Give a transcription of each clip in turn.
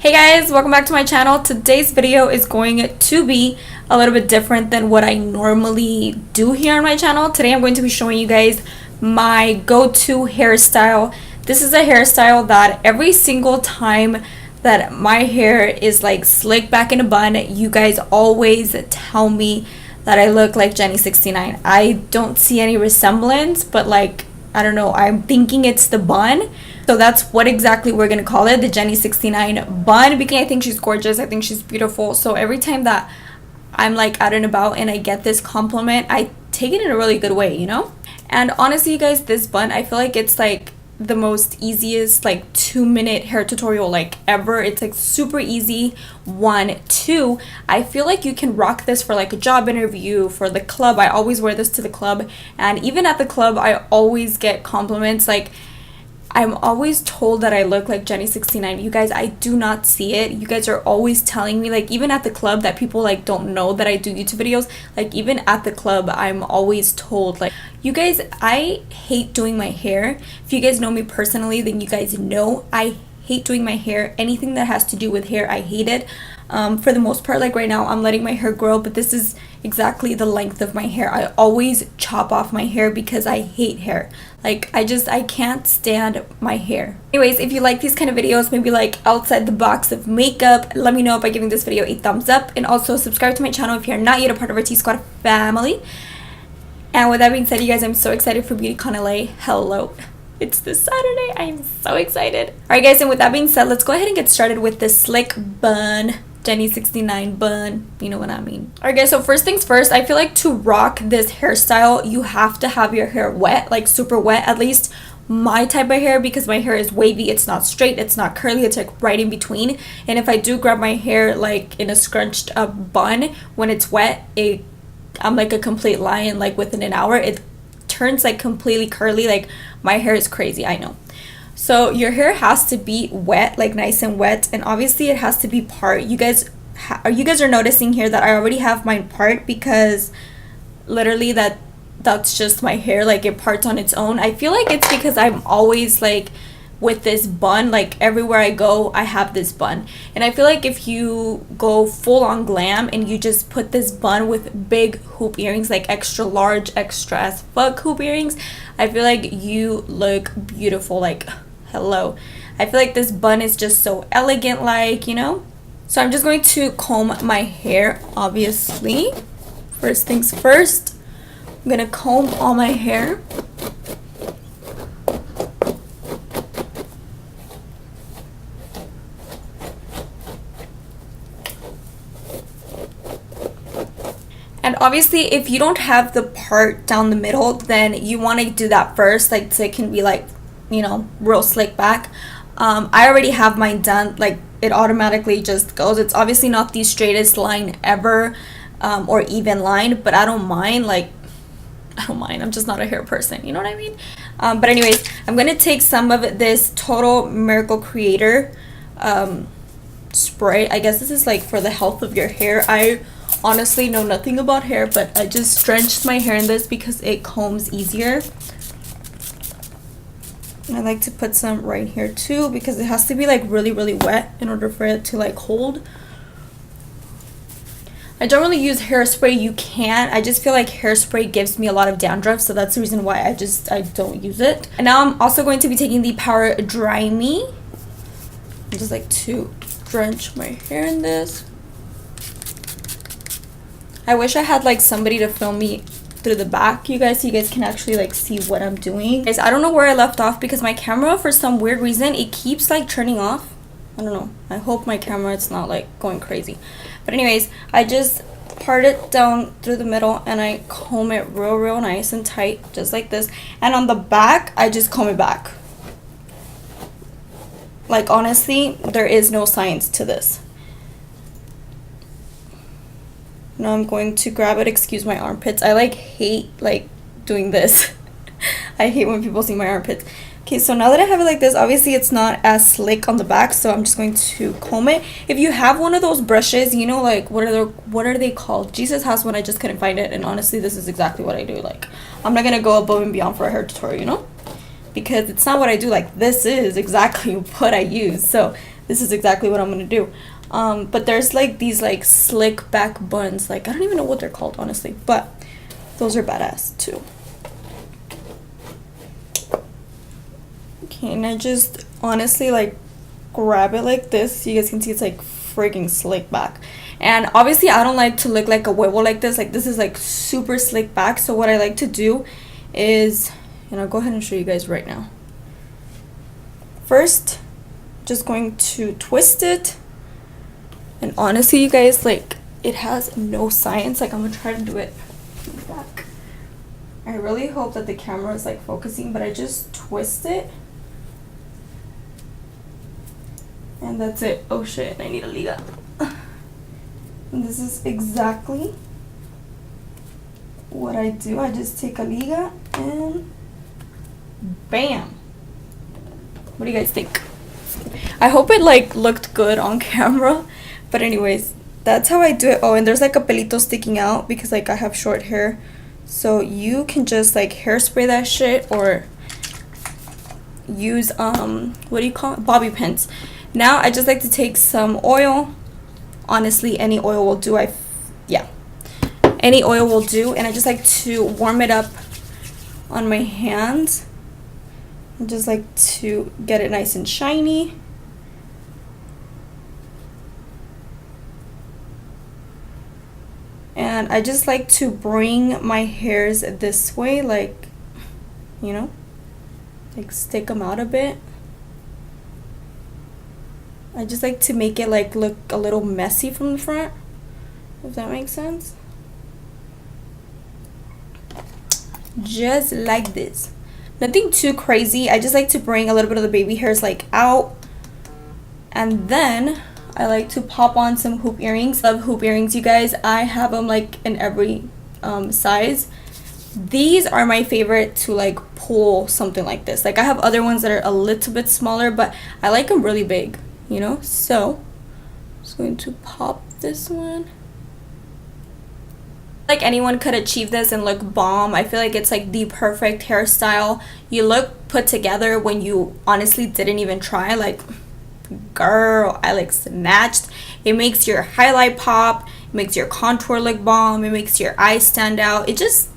Hey guys, welcome back to my channel. Today's video is going to be a little bit different than what I normally do here on my channel. Today I'm going to be showing you guys my go-to hairstyle. This is a hairstyle that every single time that my hair is like slicked back in a bun, you guys always tell me that I look like Jenny69. I don't see any resemblance, but like, I don't know, I'm thinking it's the bun. So that's what exactly we're gonna call it, the Jenny69 bun, because I think she's gorgeous. I think she's beautiful. So every time that I'm like out and about and I get this compliment, I take it in a really good way, you know? And honestly, you guys, this bun, I feel like it's like the most easiest like 2-minute hair tutorial like ever. It's like super easy. 1, 2, I feel like you can rock this for like a job interview, for the club. I always wear this to the club, and even at the club I always get compliments. Like, I'm always told that I look like Jenny69. You guys, I do not see it. You guys are always telling me, like, even at the club, that people like don't know that I do YouTube videos. Like, even at the club, I'm always told, like, you guys, I hate doing my hair. If you guys know me personally, then you guys know I hate doing my hair. Anything that has to do with hair, I hate it. For the most part, like right now, I'm letting my hair grow, but this is exactly the length of my hair. I always chop off my hair because I hate hair. Like, I can't stand my hair. Anyways, if you like these kind of videos, maybe like outside the box of makeup, let me know by giving this video a thumbs up, and also subscribe to my channel if you're not yet a part of our T-Squad family. And with that being said, you guys, I'm so excited for BeautyCon LA. Hello. It's this Saturday. I'm so excited. Alright guys, and with that being said, let's go ahead and get started with the slick bun. Jenny69 bun, you know what I mean. Alright guys, so first things first, I feel like to rock this hairstyle, you have to have your hair wet, like super wet. At least my type of hair, because my hair is wavy. It's not straight, it's not curly, it's like right in between. And if I do grab my hair like in a scrunched up bun, when it's wet, I'm like a complete lion. Like within an hour, it turns like completely curly. Like, my hair is crazy, I know. So your hair has to be wet, like nice and wet, and obviously it has to be part. You guys are noticing here that I already have mine part, because literally that's just my hair. Like, it parts on its own. I feel like it's because I'm always like with this bun. Like, everywhere I go I have this bun, and I feel like if you go full on glam and you just put this bun with big hoop earrings, like extra large, extra as fuck hoop earrings, I feel like you look beautiful. Like, hello. I feel like this bun is just so elegant, like, you know. So I'm just going to comb my hair, obviously. First things first, I'm gonna comb all my hair. And obviously, if you don't have the part down the middle, then you want to do that first, like, so it can be like, you know, real slick back. I already have mine done. Like, it automatically just goes. It's obviously not the straightest line ever, or even line, but I don't mind. Like, I don't mind. I'm just not a hair person, you know what I mean? But anyways, I'm gonna take some of this Total Miracle Creator spray. I guess this is like for the health of your hair. I honestly know nothing about hair, but I just drenched my hair in this because it combs easier. I like to put some right here too, because it has to be like really wet in order for it to like hold. I don't really use hairspray. You can. I just feel like hairspray gives me a lot of dandruff, so that's the reason why I don't use it. And now I'm also going to be taking the Power Dry Me. I just like to drench my hair in this. I wish I had like somebody to film me through the back, you guys, so you guys can actually like see what I'm doing. Guys, I don't know where I left off, because my camera, for some weird reason, it keeps like turning off. I don't know. I hope my camera, it's not like going crazy. But anyways, I just part it down through the middle and I comb it real nice and tight, just like this. And on the back, I just comb it back. Like, honestly, there is no science to this. Now I'm going to grab it. Excuse my armpits. I like hate like doing this. I hate when people see my armpits. Okay, so now that I have it like this, obviously it's not as slick on the back, so I'm just going to comb it. If you have one of those brushes, you know, like what are they called? Jesus has one, I just couldn't find it, and honestly this is exactly what I do. Like, I'm not gonna go above and beyond for a hair tutorial, you know, because it's not what I do. Like, this is exactly what I use. So this is exactly what I'm gonna do. But there's like these like slick back buns, like I don't even know what they're called honestly, but those are badass too. Okay, and I just honestly like grab it like this so you guys can see it's like freaking slick back. And obviously I don't like to look like a huevo like this. Like this is like super slick back. So what I like to do is, and I'll go ahead and show you guys right now. First, just going to twist it. And honestly, you guys, like it has no science. Like I'm gonna try to do it back. I really hope that the camera is like focusing, but I just twist it. And that's it. Oh shit, I need a liga. And this is exactly what I do. I just take a liga and bam. What do you guys think? I hope it like looked good on camera. But anyways, that's how I do it. Oh, and there's like a pelito sticking out because like I have short hair. So you can just like hairspray that shit or use what do you call it? Bobby pins. Now I just like to take some oil. Honestly, any oil will do. Any oil will do, and I just like to warm it up on my hands. I just like to get it nice and shiny. And I just like to bring my hairs this way, like, you know, like stick them out a bit. I just like to make it like look a little messy from the front, if that makes sense. Just like this. Nothing too crazy. I just like to bring a little bit of the baby hairs like out. And then I like to pop on some hoop earrings. Love hoop earrings, you guys. I have them like in every size. These are my favorite to like pull something like this. Like I have other ones that are a little bit smaller, but I like them really big, you know. So I'm just going to pop this one. Like anyone could achieve this and look bomb. I feel like it's like the perfect hairstyle. You look put together when you honestly didn't even try. Like, girl, I like snatched. It makes your highlight pop, it makes your contour look bomb, it makes your eyes stand out. It's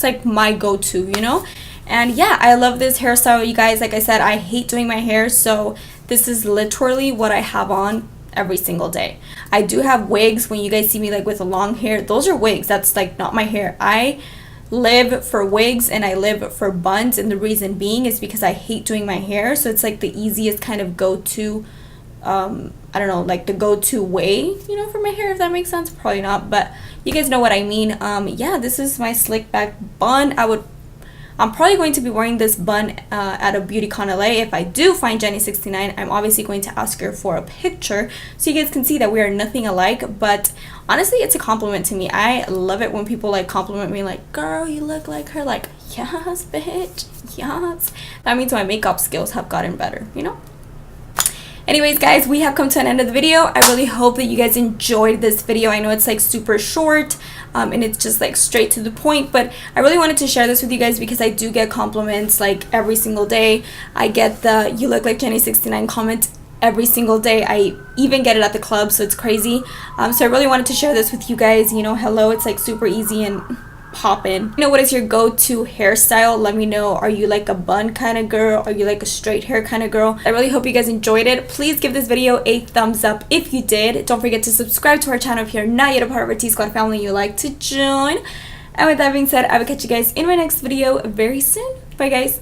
like my go-to, you know. And yeah, I love this hairstyle, you guys. Like I said, I hate doing my hair, so this is literally what I have on every single day. I do have wigs. When you guys see me like with a long hair, those are wigs. That's like not my hair. I live for wigs and I live for buns, and the reason being is because I hate doing my hair. So it's like the easiest kind of go-to I don't know, like the go-to way, you know, for my hair, if that makes sense. Probably not, but you guys know what I mean. Yeah, this is my slick back bun. I'm probably going to be wearing this bun at a BeautyCon LA. If I do find Jenny69, I'm obviously going to ask her for a picture so you guys can see that we are nothing alike. But honestly, it's a compliment to me. I love it when people like compliment me like, girl, you look like her. Like, yes, bitch, yes. That means my makeup skills have gotten better, you know? Anyways, guys, we have come to an end of the video. I really hope that you guys enjoyed this video. I know it's like super short and it's just like straight to the point, but I really wanted to share this with you guys because I do get compliments like every single day. I get the "you look like Jenny69" comment every single day. I even get it at the club, so it's crazy. So I really wanted to share this with you guys. You know, hello, it's like super easy and poppin'. You know, what is your go-to hairstyle? Let me know. Are you like a bun kind of girl? Are you like a straight hair kind of girl? I really hope you guys enjoyed it. Please give this video a thumbs up if you did. Don't forget to subscribe to our channel if you're not yet a part of our T-Squad family and you'd like to join. And with that being said, I will catch you guys in my next video very soon. Bye, guys.